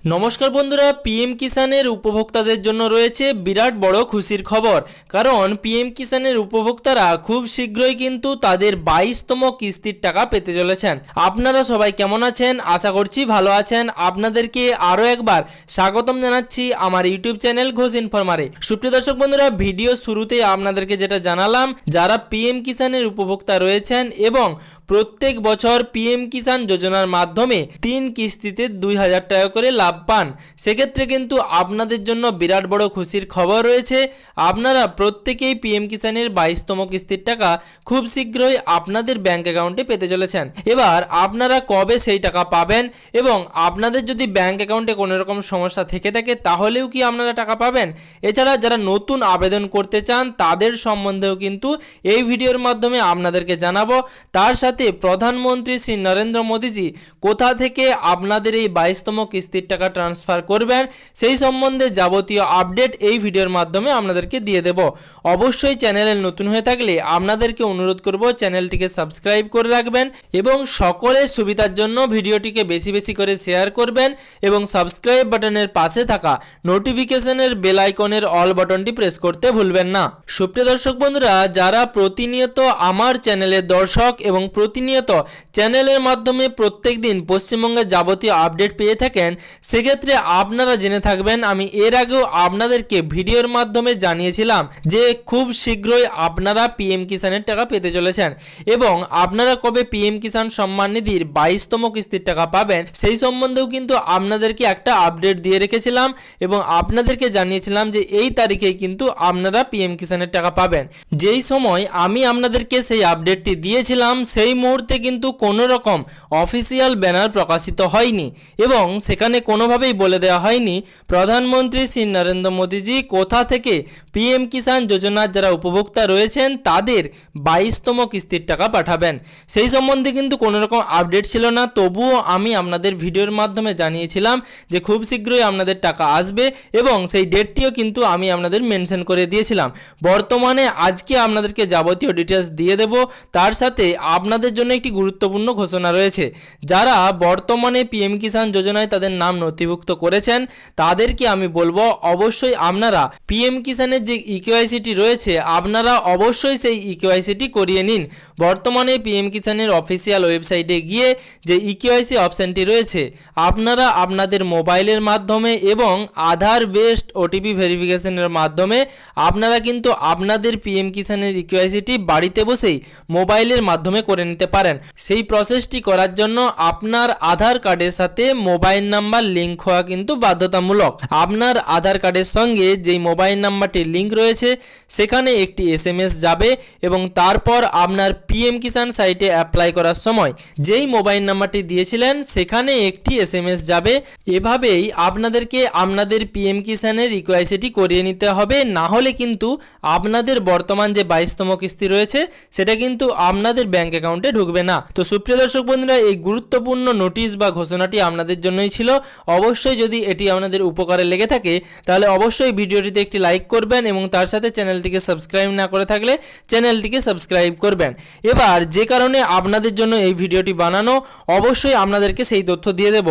নমস্কার বন্ধুরা, পিএম কিষানের উপভোক্তাদের জন্য রয়েছে বিরাট বড় খুশির খবর। কারণ পিএম কিষানের উপভোক্তারা খুব শীঘ্রই কিন্তু তাদের 22তম কিস্তির টাকা পেতে চলেছেন। আপনারা সবাই কেমন আছেন? আশা করছি ভালো আছেন। আপনাদেরকে আরও একবার স্বাগতম জানাচ্ছি আমার ইউটিউব চ্যানেল ঘোষ ইনফরমারে। সুপ্রিয় দর্শক বন্ধুরা, ভিডিও শুরুতেই আপনাদেরকে যেটা জানালাম, যারা পিএম কিষানের উপভোক্তা রয়েছেন এবং প্রত্যেক বছর পিএম কিষান যোজনার মাধ্যমে 3 কিস্তিতে 2000 টাকা করে লাভ পান, সেক্ষেত্রে কিন্তু আপনাদের জন্য বিরাট বড় খুশির খবর রয়েছে। আপনারা প্রত্যেকেই পিএম কিষানের 22তম কিস্তির টাকা খুব শীঘ্রই আপনাদের ব্যাংক অ্যাকাউন্টে পেতে চলেছেন। এবার আপনারা কবে সেই টাকা পাবেন এবং আপনাদের যদি ব্যাংক অ্যাকাউন্টে কোনো রকম সমস্যা থেকে থাকে তাহলেও কি আপনারা টাকা পাবেন? এছাড়া যারা নতুন আবেদন করতে চান তাদের সম্বন্ধেও কিন্তু এই ভিডিওর মাধ্যমে আপনাদেরকে জানাবো। তার সাথে প্রধানমন্ত্রী শ্রী নরেন্দ্র মোদীজি কোথা থেকে আপনাদের এই 22তম কিস্তির টাকা ট্রান্সফার করবেন সেই সম্বন্ধে যাবতীয় আপডেট এই ভিডিওর মাধ্যমে আপনাদেরকে দিয়ে দেব। অবশ্যই চ্যানেলে নতুন হয়ে থাকলে আপনাদেরকে অনুরোধ করব চ্যানেলটিকে সাবস্ক্রাইব করে রাখবেন এবং সকলের সুবিধার জন্য ভিডিওটিকে বেশি বেশি করে শেয়ার করবেন এবং সাবস্ক্রাইব বাটনের পাশে থাকা নোটিফিকেশনের বেল আইকনের অল বাটনটি প্রেস করতে ভুলবেন না। সুপ্রিয় দর্শক বন্ধুরা, যারা প্রতিনিয়ত আমার চ্যানেলের দর্শক এবং প্রতিনিয়ত চ্যানেলের মাধ্যমে প্রত্যেকদিন পশ্চিমবঙ্গের যাবতীয় আপডেট পেয়ে থাকেন, সেক্ষেত্রে আপনারা জেনে থাকবেন আমি এর আগেও আপনাদেরকে ভিডিওর মাধ্যমে জানিয়েছিলাম যে খুব শীঘ্রই আপনারা পিএম কিষানের টাকা পেতে চলেছেন এবং আপনারা কবে পিএম কিষান সম্মান নিধির 22তম কিস্তির টাকা পাবেন সেই সম্বন্ধেও কিন্তু আপনাদেরকে একটা আপডেট দিয়ে রেখেছিলাম এবং আপনাদেরকে জানিয়েছিলাম যে এই তারিখেই কিন্তু আপনারা পিএম কিষানের টাকা পাবেন। যেই সময় আমি আপনাদেরকে সেই আপডেটটি দিয়েছিলাম সেই মুহূর্তে কিন্তু কোনো রকম অফিসিয়াল ব্যানার প্রকাশিত হয়নি এবং সেখানে কোনোভাবেই বলে দেওয়া হয়নি প্রধানমন্ত্রী শ্রী নরেন্দ্র মোদীজি কোথা থেকে পিএম কিষান যোজনার যারা উপভোক্তা রয়েছেন তাদের 22তম কিস্তির টাকা পাঠাবেন। সেই সম্বন্ধে কিন্তু কোনো রকম আপডেট ছিল না, তবুও আমি আপনাদের ভিডিওর মাধ্যমে জানিয়েছিলাম যে খুব শীঘ্রই আপনাদের টাকা আসবে এবং সেই ডেটটিও কিন্তু আমি আপনাদের মেনশন করে দিয়েছিলাম। বর্তমানে আজকে আপনাদেরকে যাবতীয় ডিটেলস দিয়ে দেব। তার সাথে আপনাদের জন্য একটি গুরুত্বপূর্ণ ঘোষণা রয়েছে। যারা বর্তমানে পিএম কিষান যোজনায় তাদের নাম নথিভুক্ত করেছেন তাদেরকে আমি বলবো অবশ্যই আপনারা পিএম কিষানের যে ইকেওয়াইসিটি রয়েছে আপনারা অবশ্যই সেই ইকেওয়াইসিটি করিয়ে নিন। বর্তমানে পিএম কিষানের অফিসিয়াল ওয়েবসাইটে গিয়ে যে ইকেওয়াইসি অপশানটি রয়েছে আপনারা আপনাদের মোবাইলের মাধ্যমে এবং আধার বেসড ওটিপি ভেরিফিকেশনের মাধ্যমে আপনারা কিন্তু আপনাদের পিএম কিষানের ইকেওয়াইসিটি বাড়িতে বসেই মোবাইলের মাধ্যমে করে নিতে পারেন। সেই প্রসেসটি করার জন্য আপনার আধার কার্ডের সাথে মোবাইল নাম্বার লিঙ্ক হওয়া কিন্তু বাধ্যতামূলক। আপনার আধার কার্ডের সঙ্গে যেই মোবাইল নাম্বারটি লিঙ্ক রয়েছে সেখানে একটি এসএমএস যাবে এবং তারপর আপনার পিএম কিষান সাইটে অ্যাপ্লাই করার সময় যেই মোবাইল নাম্বারটি দিয়েছিলেন সেখানে একটি এসএমএস যাবে। এভাবেই আপনাদেরকে আপনাদের পিএম কিষানের ইকেওয়াইসিটি করিয়ে নিতে হবে, না হলে কিন্তু আপনাদের বর্তমান যে 22তম কিস্তি রয়েছে সেটা কিন্তু আপনাদের ব্যাংক অ্যাকাউন্টে ঢুকবে না। তো সুপ্রিয় দর্শক বন্ধুরা, এই গুরুত্বপূর্ণ নোটিশ বা ঘোষণাটি আপনাদের জন্যই ছিল। অবশ্যই যদি এটি আপনাদের উপকারে লেগে থাকে তাহলে অবশ্যই ভিডিওটিতে একটি লাইক করবেন এবং তার সাথে চ্যানেলটিকে সাবস্ক্রাইব না করে থাকলে চ্যানেলটিকে সাবস্ক্রাইব করবেন। এবার যে কারণে আপনাদের জন্য এই ভিডিওটি বানানো, অবশ্যই আপনাদেরকে সেই তথ্য দিয়ে দেব।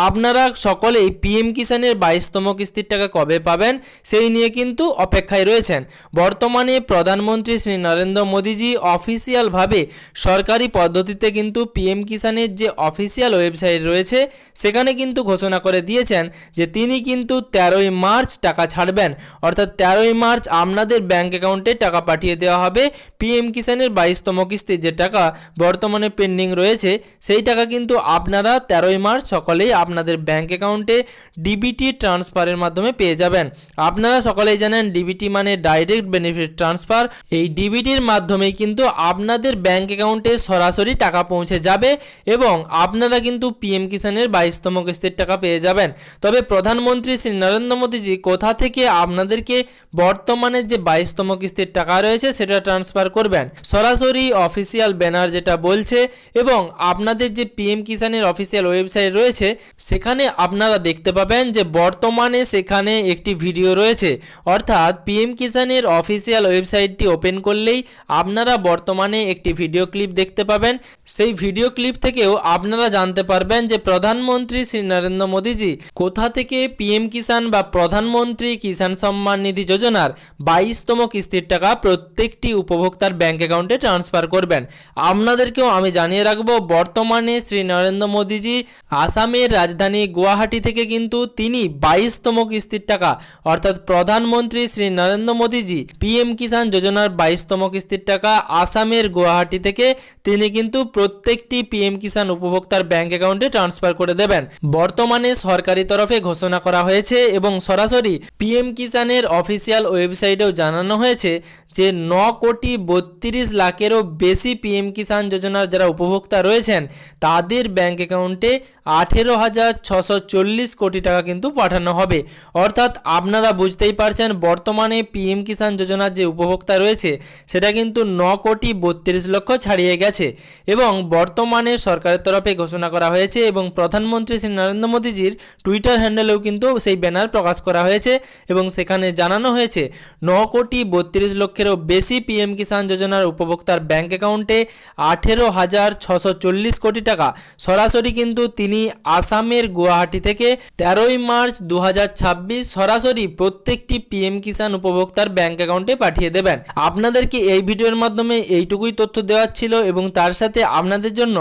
আপনারা সকলেই পিএম কিষানের 22তম কিস্তির টাকা কবে পাবেন সেই নিয়ে কিন্তু অপেক্ষায় রয়েছেন। বর্তমানে প্রধানমন্ত্রী শ্রী নরেন্দ্র মোদীজি অফিসিয়ালভাবে সরকারি পদ্ধতিতে কিন্তু পিএম কিষানের যে অফিসিয়াল ওয়েবসাইট রয়েছে সেখানে কিন্তু ঘোষণা করে দিয়েছেন যে তিনি কিন্তু 13ই মার্চ টাকা ছাড়বেন, অর্থাৎ 13ই মার্চ আপনাদের ব্যাংক অ্যাকাউন্টে টাকা পাঠিয়ে দেওয়া হবে। পিএম কিষানের 22তম কিস্তি যে টাকা বর্তমানে পেন্ডিং রয়েছে সেই টাকা কিন্তু আপনারা 13ই মার্চ সকলেই আপনাদের ব্যাংক অ্যাকাউন্টে ডিবিটি ট্রান্সফারের মাধ্যমে পেয়ে যাবেন। আপনারা সকলেই জানেন ডিবিটি মানে ডাইরেক্ট বেনিফিট ট্রান্সফার। এই ডিবিটির মাধ্যমেই কিন্তু আপনাদের ব্যাংক অ্যাকাউন্টে সরাসরি টাকা পৌঁছে যাবে এবং আপনারা কিন্তু পিএম কিষানের 22তম কিস্তির টাকা পেয়ে যাবেন। তবে প্রধানমন্ত্রী শ্রী নরেন্দ্র মোদীজি কোথা থেকে আপনাদেরকে বর্তমানে যে 22তম কিস্তির টাকা রয়েছে সেটা ট্রান্সফার করবেন, সরাসরি অফিসিয়াল ব্যানার যেটা বলছে এবং আপনাদের যে পিএম কিষানের অফিসিয়াল ওয়েবসাইট রয়েছে সেখানে আপনারা দেখতে পাবেন যে বর্তমানে সেখানে একটি ভিডিও রয়েছে। অর্থাৎ পিএম কিষানের অফিসিয়াল ওয়েবসাইটটি ওপেন করলেই আপনারা বর্তমানে একটি ভিডিও ক্লিপ দেখতে পাবেন। সেই ভিডিও ক্লিপ থেকেও আপনারা জানতে পারবেন যে প্রধানমন্ত্রী শ্রী নরেন্দ্র মোদীজি কোথা থেকে পিএম কিষাণ বা প্রধানমন্ত্রী কিষাণ সম্মান নিধি যোজনার 22তম কিস্তির টাকা প্রত্যেকটি উপভোক্তার ব্যাংক অ্যাকাউন্টে ট্রান্সফার করবেন। আপনাদেরকেও আমি জানিয়ে রাখবো, বর্তমানে শ্রী নরেন্দ্র মোদীজি আসামের রাজধানী গুয়াহাটি থেকে কিন্তু তিনি 22তম কিস্তির টাকা অর্থাৎ প্রধানমন্ত্রী শ্রী নরেন্দ্র মোদীজি পিএম কিষাণ যোজনার 22তম কিস্তির টাকা আসামের গুয়াহাটি থেকে তিনি কিন্তু প্রত্যেকটি পিএম কিষাণ উপভোক্তার ব্যাংক অ্যাকাউন্টে ট্রান্সফার করে দেবেন। বর্তমানে সরকারি তরফে ঘোষণা করা হয়েছে এবং সরাসরি পিএম কিষাণের অফিসিয়াল ওয়েবসাইটেও জানানো হয়েছে যে 9,32,00,000-এরও বেশি পিএম কিষাণ যোজনার যারা উপভোক্তা রয়েছেন তাদের ব্যাংক অ্যাকাউন্টে 18,640 কোটি টাকা কিন্তু পাঠানো হবে। অর্থাৎ আপনারা বুঝতেই পারছেন, বর্তমানে পিএম কিষাণ যোজনার যে উপভোক্তা রয়েছে সেটা কিন্তু 9,32,00,000 ছাড়িয়ে গেছে এবং বর্তমানে সরকারের তরফে ঘোষণা করা হয়েছে এবং প্রধানমন্ত্রী শ্রী নরেন্দ্র মোদীজির টুইটার হ্যান্ডেলেও কিন্তু সেই ব্যানার প্রকাশ করা হয়েছে এবং সেখানে জানানো হয়েছে 9,32,00,000-এরও বেশি পিএম কিষাণ যোজনার উপভোক্তার ব্যাংক অ্যাকাউন্টে 18,640 কোটি টাকা সরাসরি কিন্তু তিনি আসামের গুয়াহাটি থেকে 13ই মার্চ 2026 সরাসরি প্রত্যেকটি পিএম কিষাণ উপভোক্তার ব্যাংক অ্যাকাউন্টে পাঠিয়ে দেবেন। আপনাদেরকে এই ভিডিওর মাধ্যমে এইটুকুই তথ্য দেওয়ার ছিল এবং তার সাথে আপনাদের জন্য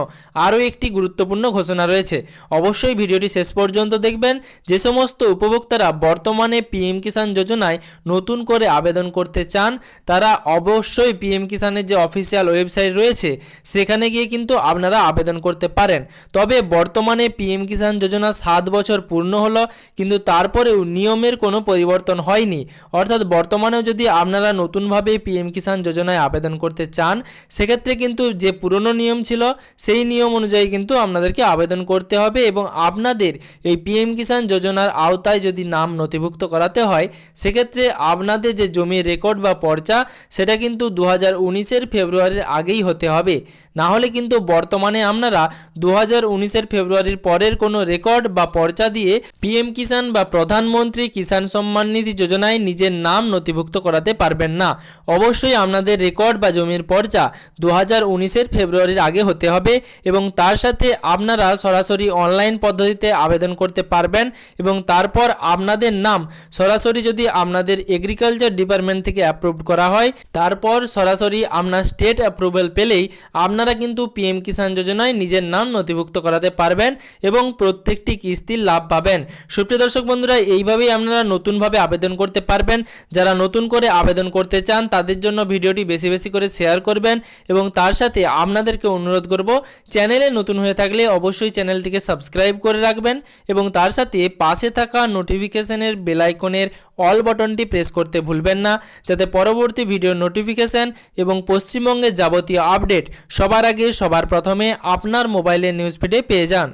আরও একটি গুরুত্বপূর্ণ ঘোষণা রয়েছে। অবশ্যই ভিডিওটি শেষ পর্যন্ত দেখবেন। যে সমস্ত উপভোক্তারা বর্তমানে পিএম কিষাণ যোজনায় নতুন করে আবেদন করতে চান তারা অবশ্যই পিএম কিষাণের যে অফিসিয়াল ওয়েবসাইট রয়েছে সেখানে গিয়ে কিন্তু আপনারা আবেদন করতে পারেন। তবে বর্তমানে পিএম কিষাণ যোজনা 7 বছর পূর্ণ হলো কিন্তু তারপরেও নিয়মের কোনো পরিবর্তন হয়নি। অর্থাৎ বর্তমানেও যদি আপনারা নতুনভাবে পিএম কিষাণ যোজনায় আবেদন করতে চান সেক্ষেত্রে কিন্তু যে পুরনো নিয়ম ছিল সেই নিয়ম অনুযায়ী কিন্তু আপনাদেরকে আবেদন করতে হবে এবং আপনাদের এই পিএম কিষাণ যোজনার আওতায় যদি নাম নথিভুক্ত করাতে হয় সেক্ষেত্রে আপনাদের যে জমির রেকর্ড বা পর্চা সেটা কিন্তু 2019-এর ফেব্রুয়ারির আগেই হতে হবে। না হলে কিন্তু বর্তমানে আপনারা 2019-এর ফেব্রুয়ারির পরের কোনো রেকর্ড বা পর্চা দিয়ে পিএম কিষাণ বা প্রধানমন্ত্রী কিষাণ সম্মান নিধি যোজনায় নিজের নাম নথিভুক্ত করাতে পারবেন না। অবশ্যই আপনাদের রেকর্ড বা জমির পর্চা 2019-এর ফেব্রুয়ারির আগে হতে হবে এবং তার সাথে আপনারা সরাসরি অনলাইন পদ্ধতিতে আবেদন করতে পারবেন এবং তারপর আপনাদের নাম সরাসরি যদি আপনাদের এগ্রিকালচার ডিপার্টমেন্ট থেকে অ্যাপ্রুভ করা হয় তারপর সরাসরি আপনার স্টেট অ্যাপ্রুভাল পেলেই আপনারা কিন্তু পিএম কিষাণ যোজনায় নিজের নাম নথিভুক্ত করাতে পারবেন এবং প্রত্যেকটি কিস্তির লাভ পাবেন। সুপ্রিয় দর্শক বন্ধুরা, এইভাবেই আপনারা নতুনভাবে আবেদন করতে পারবেন। যারা নতুন করে আবেদন করতে চান তাদের জন্য ভিডিওটি বেশি বেশি করে শেয়ার করবেন এবং তার সাথে আপনাদেরকে অনুরোধ করব, চ্যানেলে নতুন হয়ে থাকলে অবশ্যই চ্যানেলটিকে সাবস্ক্রাইব করে রাখবেন এবং তার সাথে পাশে থাকা নোটিফিকেশনের বেল আইকনের অল বাটনটি প্রেস করতে ভুলবেন না, যাতে পরবর্তী ভিডিওর নোটিফিকেশন এবং পশ্চিমবঙ্গের যাবতীয় আপডেট সবার আগে সবার প্রথমে আপনার মোবাইলের নিউজ ফিডে পেয়ে যান।